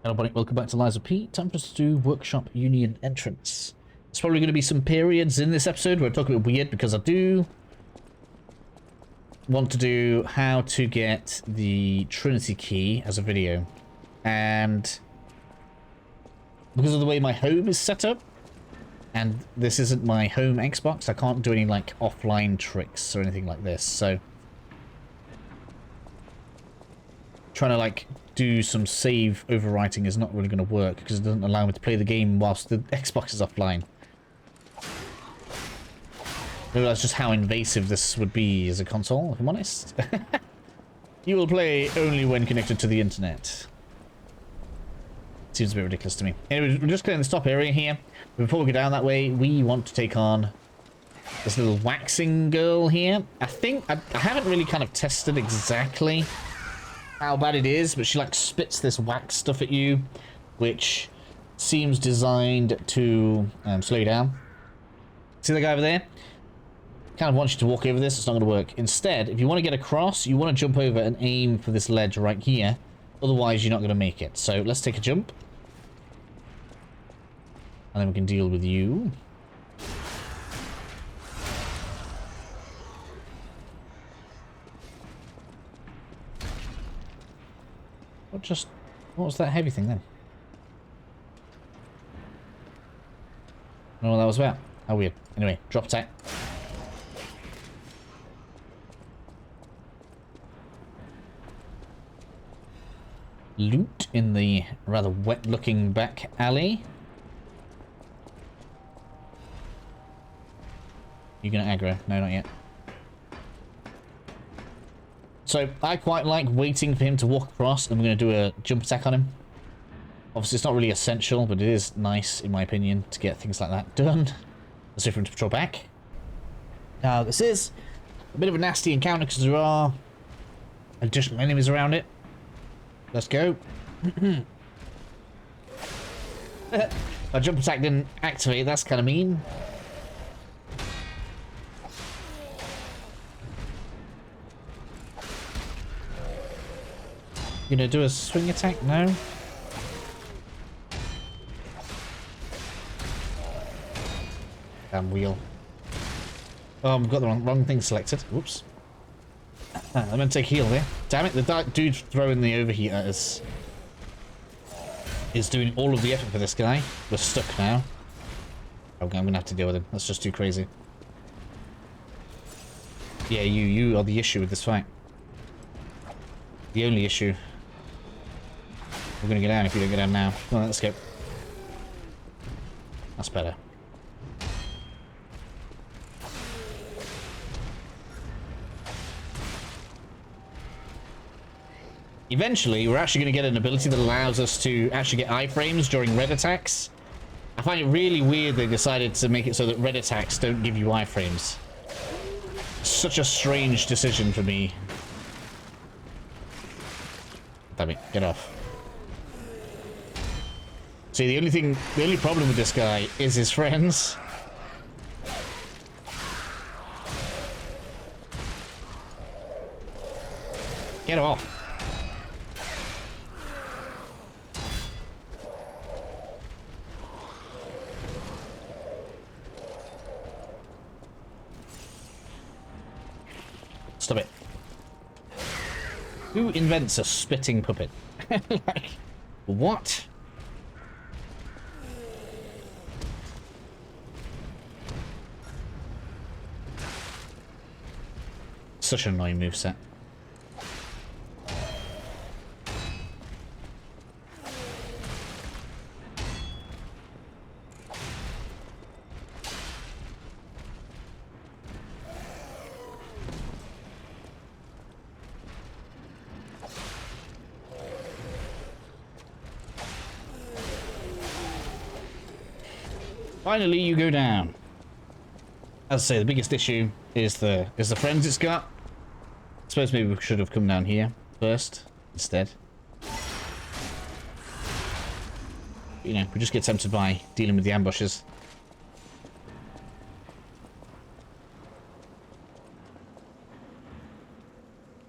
Hello, buddy. Welcome back to Liza P. Time for us to do Workshop Union Entrance. There's probably going to be some periods in this episode where I talk a bit weird because I do want to do how to get the Trinity key as a video. And because of the way my home is set up, and this isn't my home Xbox, I can't do any like offline tricks or anything like this, so trying to like do some save overwriting is not really going to work because it doesn't allow me to play the game whilst the Xbox is offline. I realize just how invasive this would be as a console, if I'm honest. You will play only when connected to the internet. Seems a bit ridiculous to me. Anyway, we're just clearing this top area here. Before we go down that way, we want to take on this little waxing girl here. I think I haven't really kind of tested exactly how bad it is, but she like spits this wax stuff at you, which seems designed to slow you down. See the guy over there? Kind of wants you to walk over this. It's not going to work. Instead, if you want to get across, you want to jump over and aim for this ledge right here. Otherwise, you're not going to make it. So let's take a jump. And then we can deal with you. What was that heavy thing then? I don't know what that was about. How weird. Anyway, drop attack. Loot in the rather wet looking back alley. You gonna aggro? No, not yet. So I quite like waiting for him to walk across, and we're going to do a jump attack on him. Obviously, it's not really essential, but it is nice, in my opinion, to get things like that done. Let's wait for him to patrol back. Now, this is a bit of a nasty encounter because there are additional enemies around it. Let's go. My jump attack didn't activate, that's kind of mean. You gonna do a swing attack? No. Damn wheel. Oh, I've got the wrong thing selected. Whoops. I'm gonna take heal there. Damn it, the dude throwing the overheat at us is doing all of the effort for this guy. We're stuck now. Okay, I'm gonna have to deal with him. That's just too crazy. Yeah, you are the issue with this fight. The only issue. We're gonna get down if you don't get down now. Come on, let's go. That's better. Eventually, we're actually going to get an ability that allows us to actually get iframes during red attacks. I find it really weird they decided to make it so that red attacks don't give you iframes. Such a strange decision for me. Damn it, get off. See, the only problem with this guy is his friends. Get off. Stop it. Who invents a spitting puppet? Like, what? Such an annoying moveset. Finally, you go down. As I say, the biggest issue is the friends it's got. I suppose maybe we should have come down here first instead. You know, we just get tempted by dealing with the ambushes.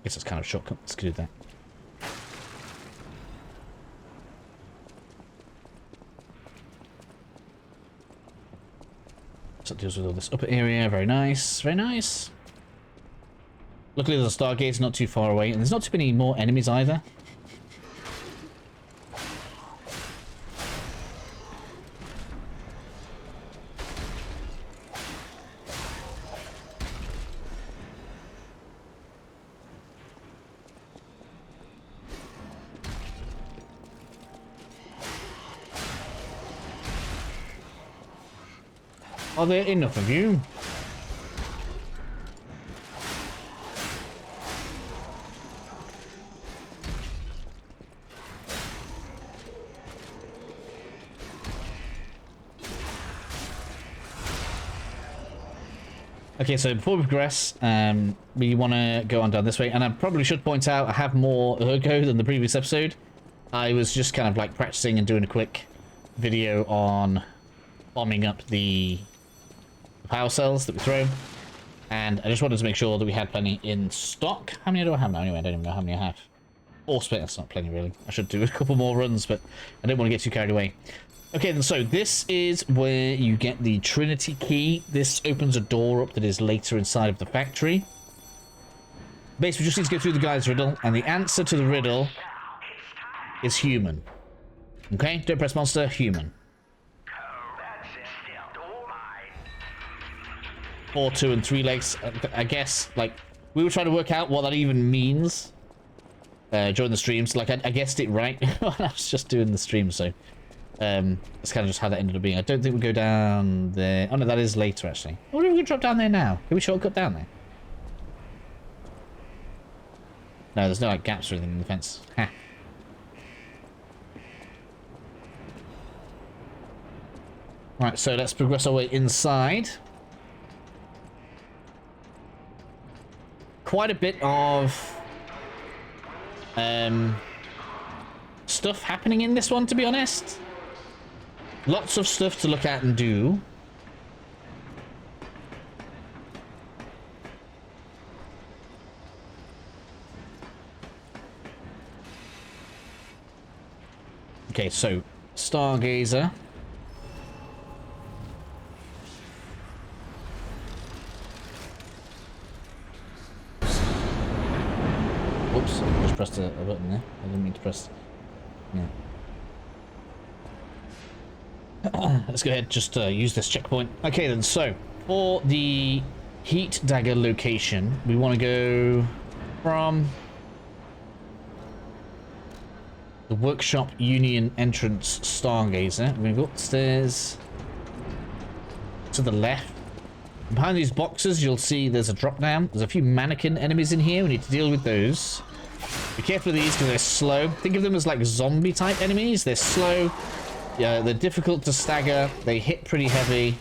Guess it's kind of a shortcut. Let's do that. So it deals with all this upper area. Very nice. Very nice. Luckily, there's a Stargaze not too far away, and there's not too many more enemies either. Are there enough of you? Okay, so before we progress, we want to go on down this way, and I probably should point out I have more ergo than the previous episode. I was just kind of like practicing and doing a quick video on bombing up the power cells that we throw, and I just wanted to make sure that we had plenty in stock. How many do I have now? Anyway, I don't even know how many I have. 4 split, that's not plenty really. I should do a couple more runs, but I didn't want to get too carried away. Okay, then, so this is where you get the Trinity key. This opens a door up that is later inside of the factory. Basically, we just need to go through the guy's riddle, and the answer to the riddle is human. Okay, don't press monster, human. 4, 2, and 3 legs. I guess, like, we were trying to work out what that even means during the streams. Like, I guessed it right when I was just doing the stream, so that's kind of just how that ended up being. I don't think we go down there. Oh no, that is later actually. I wonder if we can drop down there now. Can we shortcut down there? No, there's no like gaps or anything in the fence. Ha. Right, so let's progress our way inside. Quite a bit of stuff happening in this one, to be honest. Lots of stuff to look at and do. Okay, so Stargazer. Whoops, I just pressed a button there. I didn't mean to press. Yeah. Let's go ahead, just use this checkpoint. Okay then, so for the heat dagger location, we want to go from the workshop union entrance Stargazer. We go upstairs to the left. Behind these boxes, you'll see there's a drop down. There's a few mannequin enemies in here. We need to deal with those. Be careful of these because they're slow. Think of them as like zombie type enemies. They're slow. Yeah, they're difficult to stagger. They hit pretty heavy.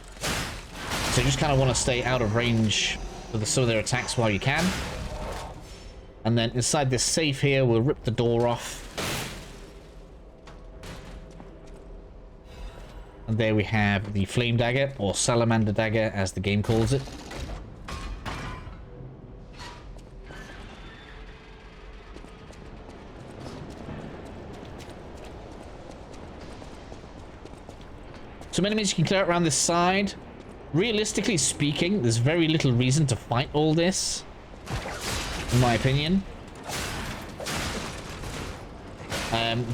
So you just kind of want to stay out of range for some of their attacks while you can. And then inside this safe here, we'll rip the door off. And there we have the flame dagger, or salamander dagger as the game calls it. Some enemies you can clear out around this side. Realistically speaking, there's very little reason to fight all this, in my opinion.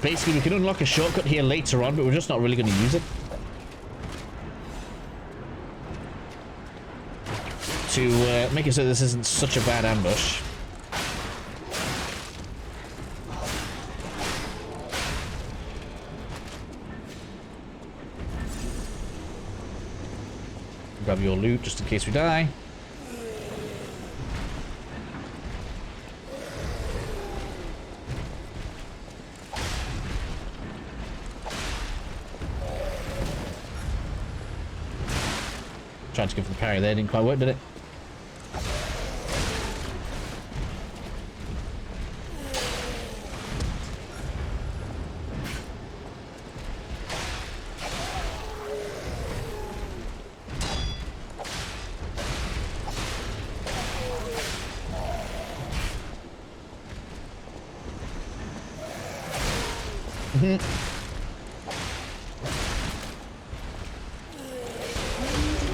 Basically, we can unlock a shortcut here later on, but we're just not really going to use it. To make it so this isn't such a bad ambush. Grab your loot just in case we die. Tried to go for the parry there, didn't quite work, did it?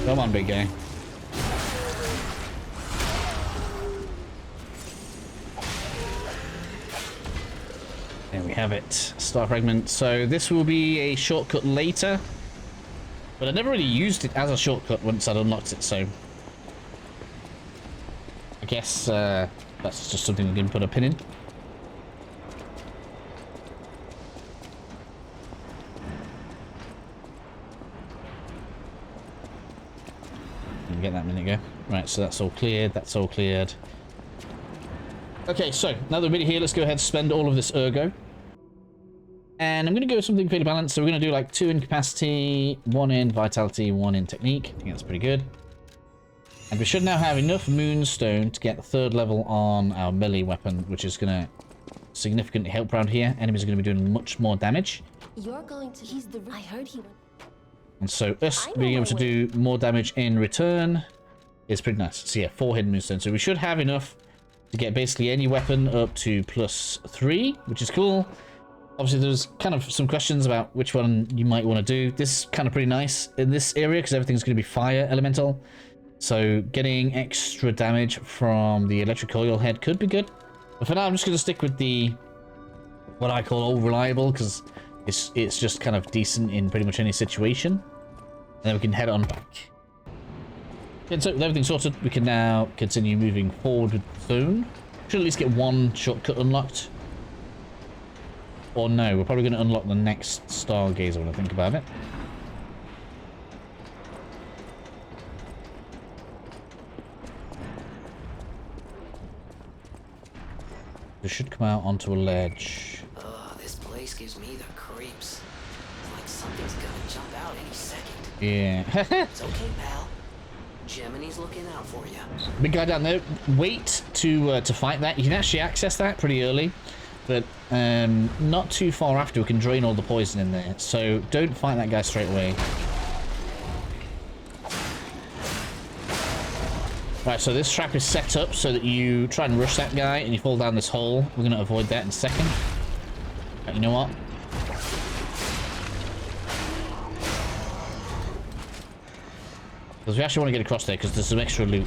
Come on, big guy. There we have it. Star fragment. So this will be a shortcut later. But I never really used it as a shortcut once I'd unlocked it, so... I guess that's just something we can put a pin in. Didn't get that a minute ago. Right, so that's all cleared, that's all cleared. Okay, so now that we're ready here, let's go ahead and spend all of this ergo. And I'm going to go with something fairly balanced. So we're going to do like 2 in capacity, 1 in vitality, 1 in technique. I think that's pretty good. And we should now have enough moonstone to get the 3rd level on our melee weapon, which is going to significantly help around here. Enemies are going to be doing much more damage. You're going to... I heard he went... And so us being able to do more damage in return is pretty nice. So yeah, 4 hidden moonstone. So we should have enough to get basically any weapon up to +3, which is cool. Obviously, there's kind of some questions about which one you might want to do. This is kind of pretty nice in this area because everything's going to be fire elemental. So getting extra damage from the electric coil head could be good. But for now, I'm just going to stick with the what I call all reliable because it's just kind of decent in pretty much any situation. And then we can head on back. And so with everything sorted, we can now continue moving forward with the zone. Should at least get 1 shortcut unlocked. Or no, we're probably going to unlock the next stargazer when I think about it. This should come out onto a ledge. This place gives me the creeps. Like something's gonna jump out any second. Yeah. It's okay, pal. Gemini's looking out for you. Big guy down there. Wait to fight that. You can actually access that pretty early, but not too far after we can drain all the poison in there. So don't fight that guy straight away. Right, so this trap is set up so that you try and rush that guy and you fall down this hole. We're going to avoid that in a second. Right, you know what? Because we actually want to get across there because there's some extra loot.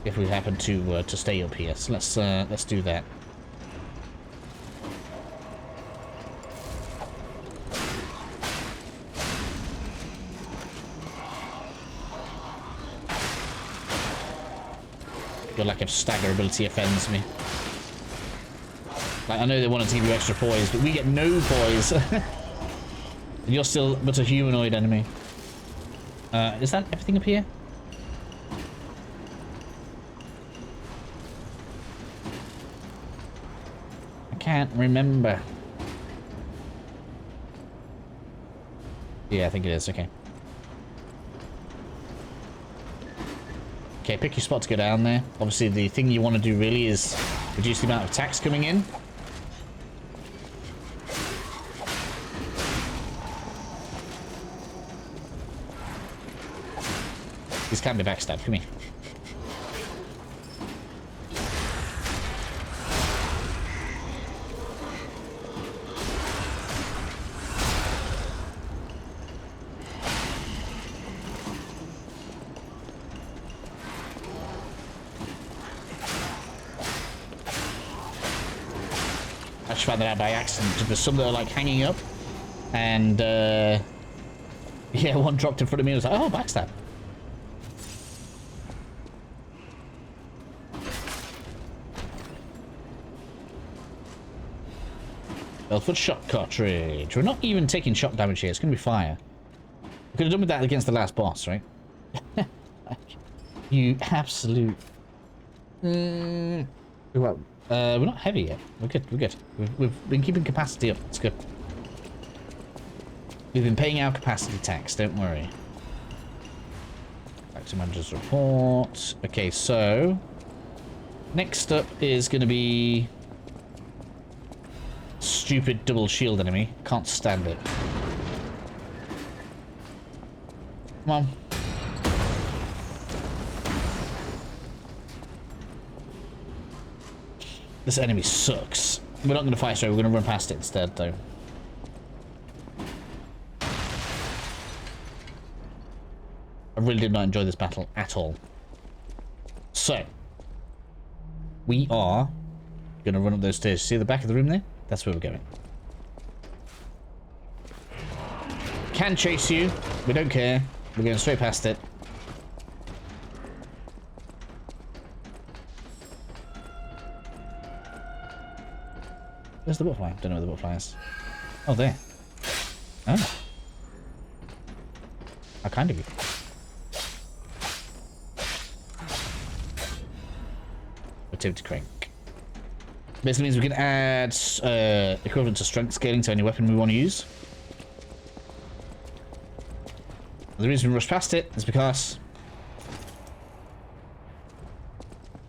If we happen to stay up here, so let's do that. Your lack of stagger ability offends me. Like, I know they wanted to give you extra poise, but we get no poise. And you're still but a humanoid enemy. Is that everything up here? I can't remember. Yeah, I think it is. Okay. Okay, pick your spot to go down there. Obviously, the thing you want to do really is reduce the amount of attacks coming in. These can be backstabbed. Come here. I just found that out by accident. There's some that are like hanging up, and yeah, one dropped in front of me and was like, oh, backstab. Belford shot cartridge. We're not even taking shot damage here. It's going to be fire. We could have done with that against the last boss, right? You absolute. Well, we're not heavy yet. We're good. We're good. We've been keeping capacity up. It's good. We've been paying our capacity tax. Don't worry. Back to manager's report. Okay, so next up is going to be stupid double shield enemy. Can't stand it. Come on. This enemy sucks. We're not going to fight straight, we're going to run past it instead, though. I really did not enjoy this battle at all. So, we are going to run up those stairs. See the back of the room there? That's where we're going. Can chase you. We don't care. We're going straight past it. Where's the butterfly? Don't know where the butterfly is. Oh, there. Oh. How kind of you. Activity crank. Basically means we can add equivalent to strength scaling to any weapon we want to use. The reason we rush past it is because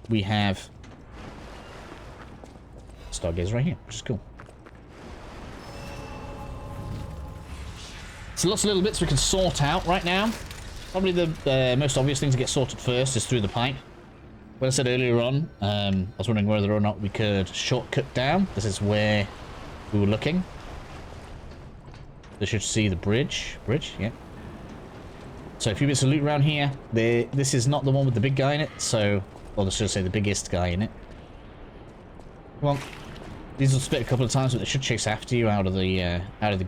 we have Stargazer right here, which is cool. So lots of little bits we can sort out right now. Probably the most obvious thing to get sorted first is through the pipe. What I said earlier on, I was wondering whether or not we could shortcut down. This is where we were looking. They should see the bridge. Bridge, yeah. So a few bits of loot around here. This is not the one with the big guy in it, so... Well, I should say the biggest guy in it. Well, these will split a couple of times, but they should chase after you out of the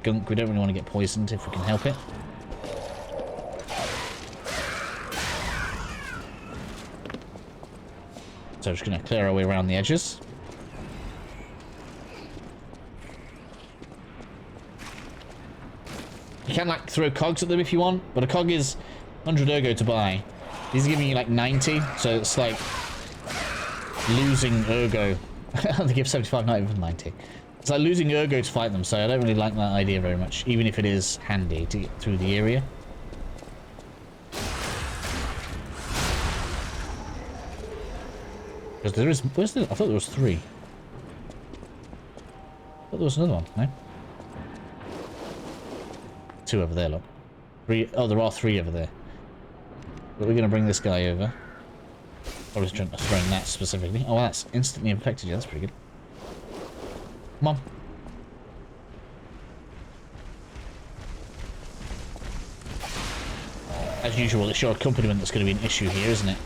gunk. We don't really want to get poisoned if we can help it. So we're just going to clear our way around the edges. You can, like, throw cogs at them if you want, but a cog is 100 ergo to buy. These are giving you, like, 90, so it's, like, losing ergo. They give 75, not even 90. It's like losing ergo to fight them, so I don't really like that idea very much, even if it is handy to get through the area. Because there is... Where's the... I thought there was 3. I thought there was another one, no? 2 over there, look. 3... Oh, there are 3 over there. But we're going to bring this guy over. Probably throwing that specifically. Oh, that's instantly infected you. That's pretty good. Come on. As usual, it's your accompaniment that's going to be an issue here, isn't it?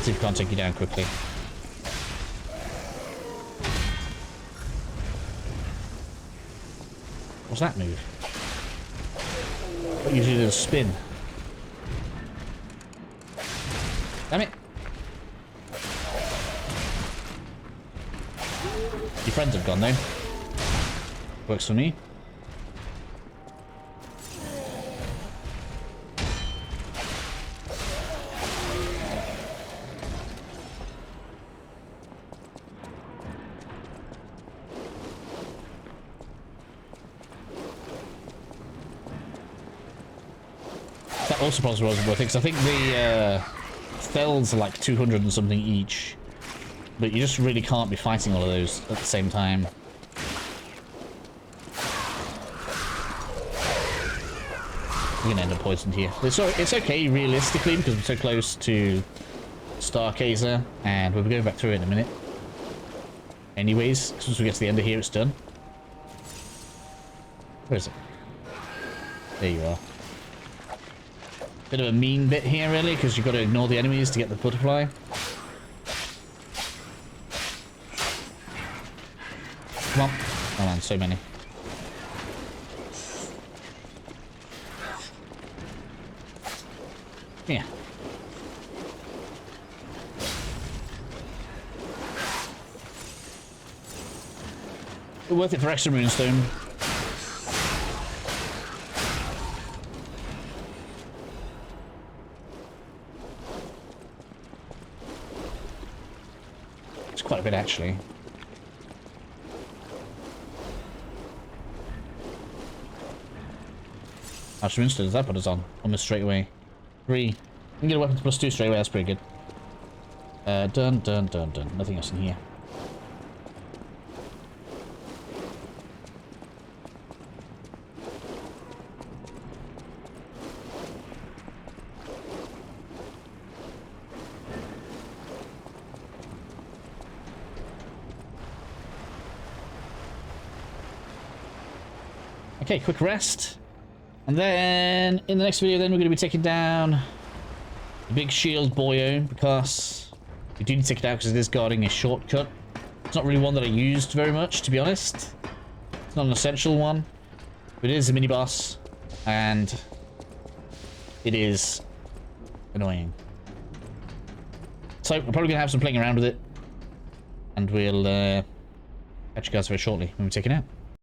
See if we can't take you down quickly. What's that move? What usually does a spin? Damn it! Your friends have gone though. Works for me. That also probably wasn't worth it, because I think the Thells are like 200 and something each. But you just really can't be fighting all of those at the same time. We're gonna end up poisoned here. It's okay realistically because we're so close to Stargazer, and we'll be going back through it in a minute. Anyways, since we get to the end of here, it's done. Where is it? There you are. Bit of a mean bit here, really, because you've got to ignore the enemies to get the butterfly. Come on. Oh man, so many. Yeah. Worth it for extra moonstone. It's quite a bit, actually. How much moonstone does that put us on? Almost straight away. 3. We can get a weapon to +2 straight away, that's pretty good. Done, done, done, done. Nothing else in here. Okay, quick rest. And then, in the next video, then we're going to be taking down the big shield boyo, because we do need to take it out because it is guarding a shortcut. It's not really one that I used very much, to be honest. It's not an essential one. But it is a mini-boss, and it is annoying. So, I'm probably going to have some playing around with it. And we'll catch you guys very shortly when we take it out.